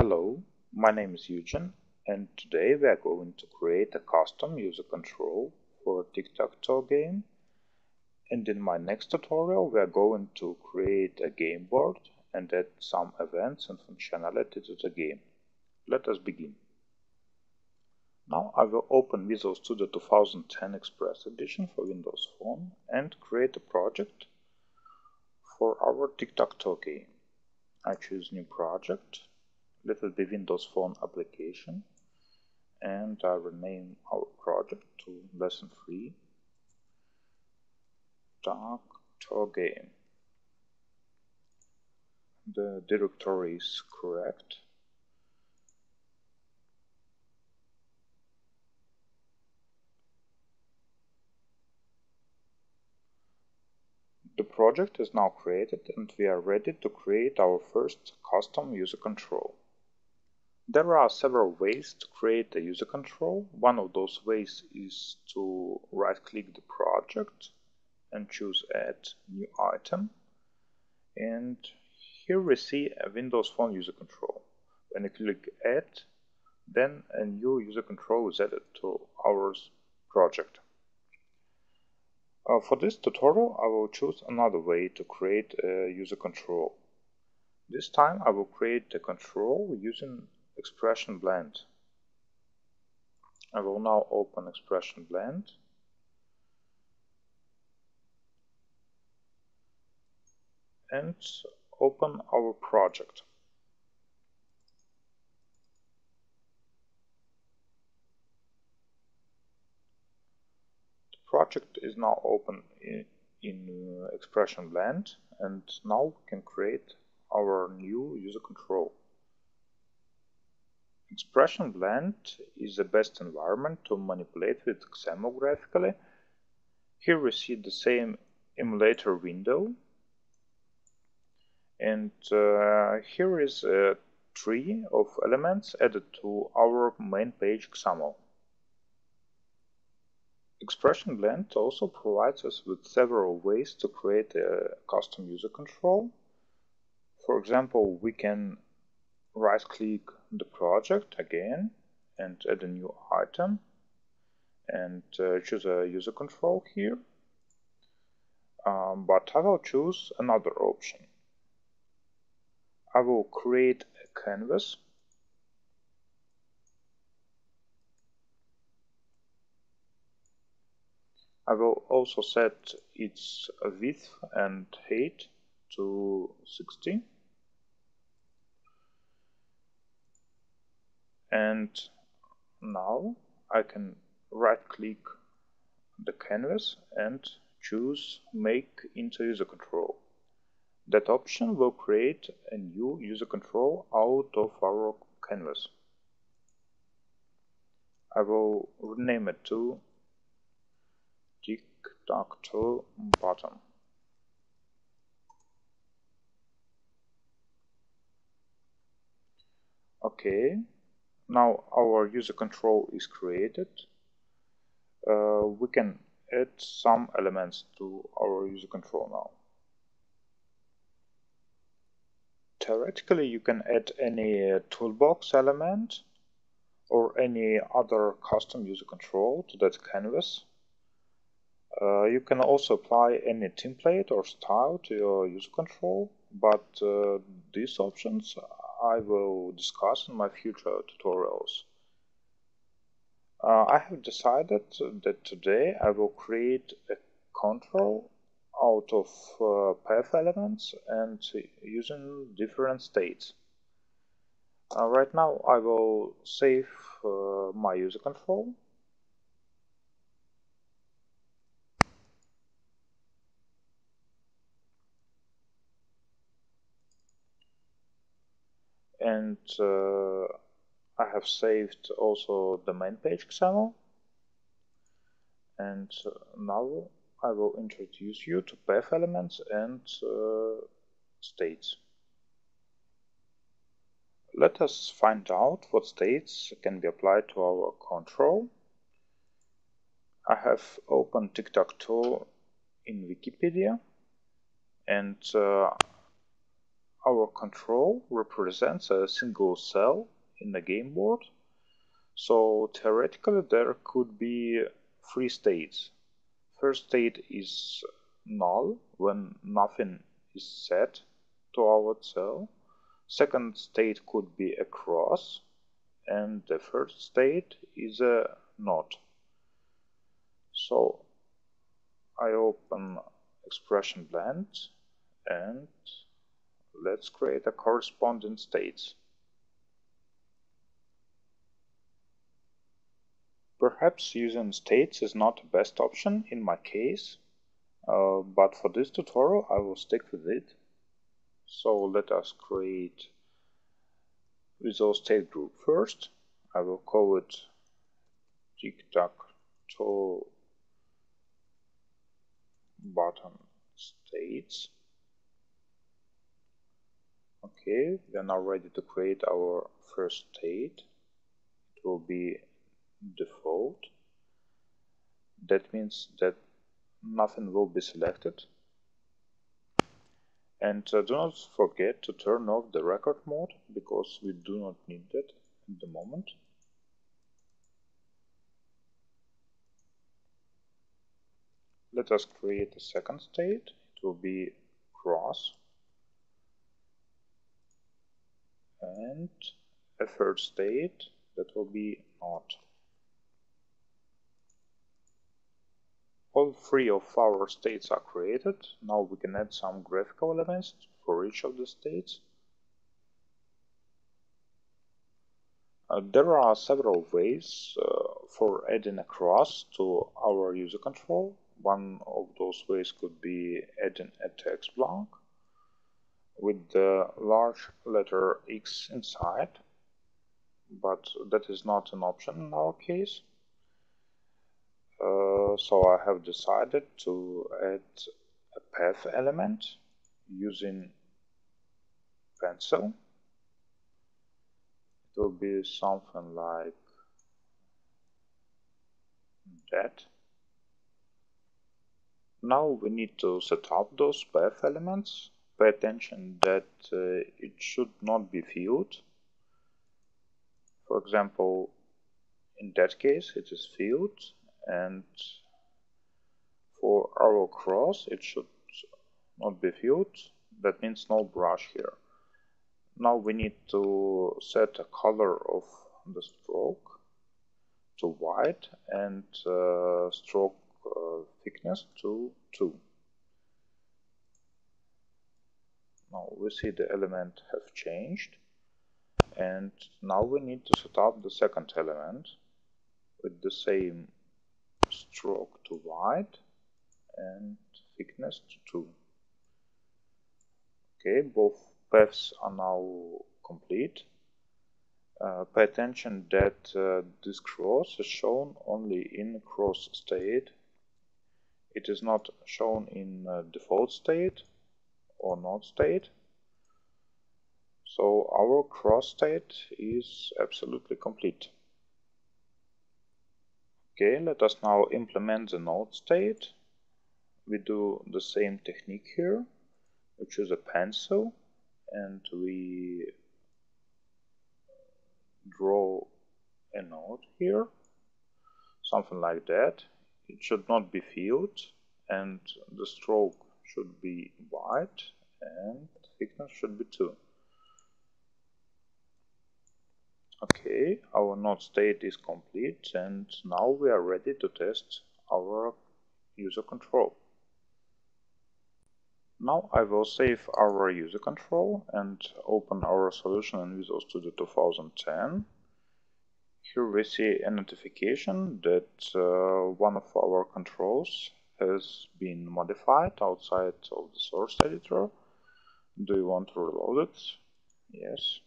Hello, my name is Eugen, and today we are going to create a custom user control for a Tic Tac game. And in my next tutorial we are going to create a game board and add some events and functionality to the game. Let us begin. Now I will open Visual Studio 2010 Express Edition for Windows Phone and create a project for our Tic Tac game. I choose New Project. Let it be Windows Phone application, and I rename our project to Lesson 3 Tic game. The directory is correct. The project is now created and we are ready to create our first custom user control. There are several ways to create a user control. One of those ways is to right-click the project and choose Add New Item. And here we see a Windows Phone user control. When you click Add, then a new user control is added to our project. For this tutorial, I will choose another way to create a user control. This time I will create a control using Expression Blend. I will now open Expression Blend and open our project. The project is now open in Expression Blend, and now we can create our new user control. Expression Blend is the best environment to manipulate with XAML graphically. Here we see the same emulator window, and here is a tree of elements added to our main page XAML. Expression Blend also provides us with several ways to create a custom user control. For example, we can right-click the project again and add a new item and choose a user control here. But I will choose another option. I will create a canvas. I will also set its width and height to 60. And now I can right-click the canvas and choose Make into User Control. That option will create a new user control out of our canvas. I will rename it to Tic Tac button. Okay, now our user control is created. We can add some elements to our user control now. Theoretically, you can add any toolbox element or any other custom user control to that canvas. You can also apply any template or style to your user control, but these options I will discuss in my future tutorials. I have decided that today I will create a control out of path elements and using different states. Right now I will save my user control. And I have saved also the main page XAML. And now I will introduce you to path elements and states. Let us find out what states can be applied to our control. I have opened Tic Tac in Wikipedia, and our control represents a single cell in the game board. So theoretically there could be three states. First state is null, when nothing is set to our cell. Second state could be a cross, and the third state is a not. So I open expression blend and let's create a corresponding states. Perhaps using states is not the best option in my case, but for this tutorial I will stick with it. So let us create Visual State group first. I will call it Tic Tac Toe Button States. Okay, we are now ready to create our first state. It will be default. That means that nothing will be selected. And do not forget to turn off the record mode, because we do not need that at the moment. Let us create a second state. It will be cross. And a third state that will be not. All three of our states are created. Now we can add some graphical elements for each of the states. There are several ways for adding a cross to our user control. One of those ways could be adding a text block with the large letter X inside, but that is not an option in our case. So I have decided to add a path element using pencil. It will be something like that. Now we need to set up those path elements. Pay attention that it should not be filled. For example, in that case it is filled, and for our cross it should not be filled. That means no brush here. Now we need to set a color of the stroke to white and stroke thickness to 2. Now we see the element have changed, and now we need to set up the second element with the same stroke to white and thickness to 2. Okay, both paths are now complete. Pay attention that this cross is shown only in cross state. It is not shown in default state or not state. So our cross state is absolutely complete. Okay, let us now implement the node state. We do the same technique here. We choose a pencil and we draw a node here, something like that. It should not be filled, and the stroke should be white and thickness should be 2. Okay, our node state is complete, and now we are ready to test our user control. Now I will save our user control and open our solution in Visual Studio 2010. Here we see a notification that one of our controls has been modified outside of the source editor. Do you want to reload it? Yes.